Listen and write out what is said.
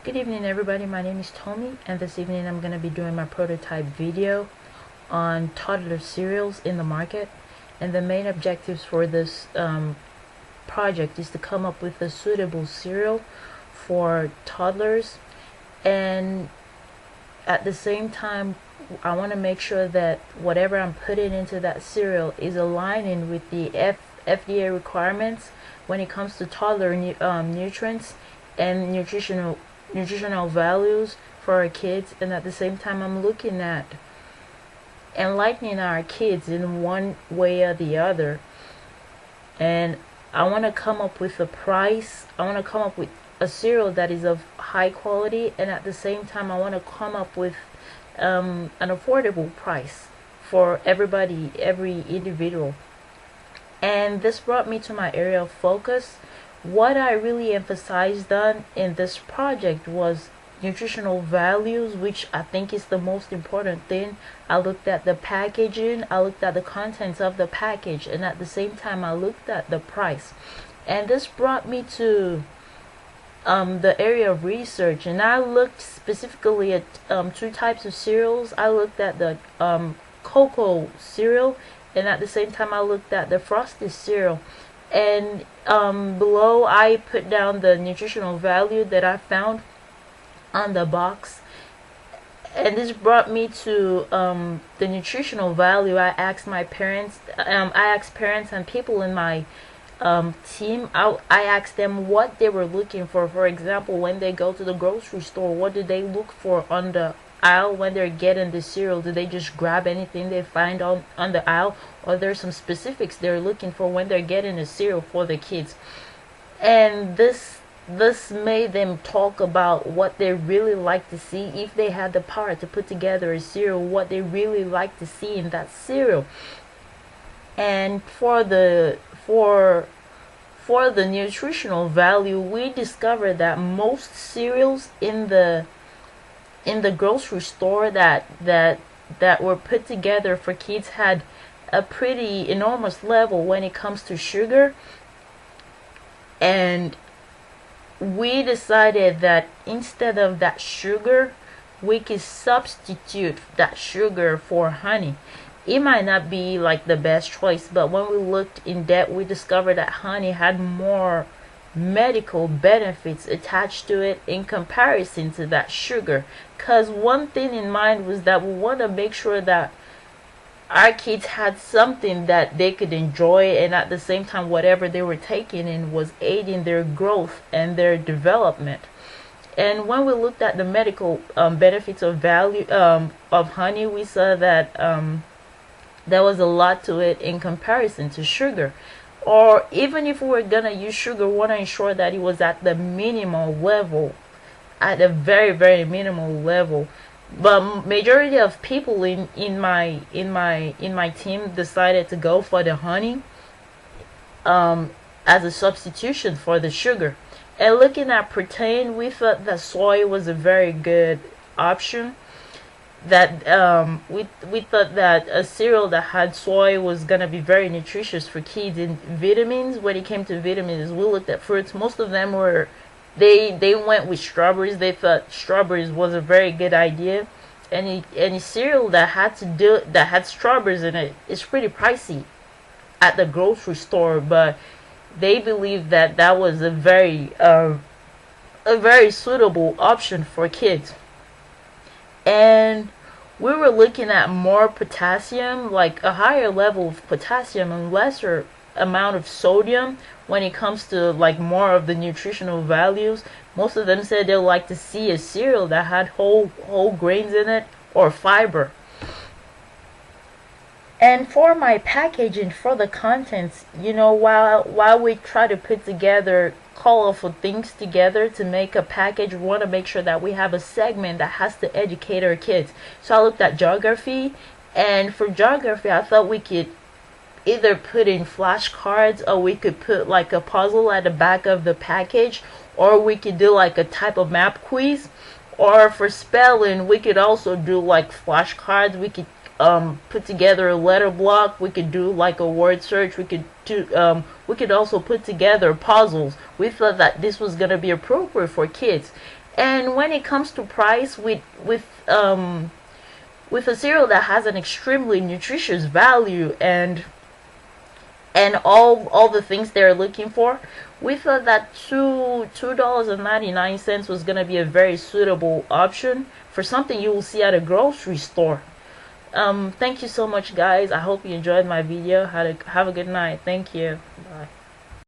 Good evening everybody, my name is Tommy, and this evening I'm going to be doing my prototype video on toddler cereals in the market. And the main objectives for this project is to come up with a suitable cereal for toddlers, and at the same time I want to make sure that whatever I'm putting into that cereal is aligning with the FDA requirements when it comes to toddler nutrients and nutritional values for our kids. And at the same time I'm looking at enlightening our kids in one way or the other, and I want to come up with a price. I want to come up with a cereal that is of high quality, and at the same time I want to come up with an affordable price for everybody, every individual. And this brought me to my area of focus. What I really emphasized on in this project was nutritional values, which I think is the most important thing. I looked at the packaging, I looked at the contents of the package, and at the same time I looked at the price. And this brought me to the area of research, and I looked specifically at two types of cereals. I looked at the cocoa cereal, and at the same time I looked at the frosted cereal. And below I put down the nutritional value that I found on the box, and this brought me to the nutritional value. I asked my parents, I asked parents and people in my team, I asked them what they were looking for. For example, when they go to the grocery store, what do they look for on the aisle when they're getting the cereal? Do they just grab anything they find on the aisle, or there's some specifics they're looking for when they're getting a cereal for the kids? And this made them talk about what they really like to see. If they had the power to put together a cereal, what they really like to see in that cereal. And for the nutritional value, we discovered that most cereals in the grocery store that were put together for kids had a pretty enormous level when it comes to sugar. And we decided that instead of that sugar, we could substitute that sugar for honey. It might not be like the best choice, but when we looked in depth, we discovered that honey had more medical benefits attached to it in comparison to that sugar. Because one thing in mind was that we want to make sure that our kids had something that they could enjoy, and at the same time whatever they were taking in was aiding their growth and their development. And when we looked at the medical benefits of value of honey, we saw that there was a lot to it in comparison to sugar. Or even if we were gonna use sugar, we want to ensure that it was at the minimal level, at a very, very minimal level. But majority of people in my team decided to go for the honey as a substitution for the sugar. And looking at protein, we thought that soy was a very good option. That we thought that a cereal that had soy was gonna be very nutritious for kids. In vitamins, when it came to vitamins, we looked at fruits. Most of them were they went with strawberries. They thought strawberries was a very good idea. Any cereal that had strawberries in it is pretty pricey at the grocery store, but they believed that that was a very suitable option for kids. And we were looking at more potassium, like a higher level of potassium and lesser amount of sodium when it comes to like more of the nutritional values. Most of them said they'd like to see a cereal that had whole grains in it or fiber. And for my packaging, for the contents, while we try to put together colorful things together to make a package, we want to make sure that we have a segment that has to educate our kids. So I looked at geography, and for geography I thought we could either put in flashcards, or we could put like a puzzle at the back of the package, or we could do like a type of map quiz. Or for spelling, we could also do like flashcards. We could put together a letter block. We could do like a word search. We could also put together puzzles. We thought that this was gonna be appropriate for kids. And when it comes to price, with a cereal that has an extremely nutritious value and all the things they're looking for, we thought that $2.99 was gonna be a very suitable option for something you will see at a grocery store. Thank you so much, guys. I hope you enjoyed my video. Have a good night. Thank you. Bye.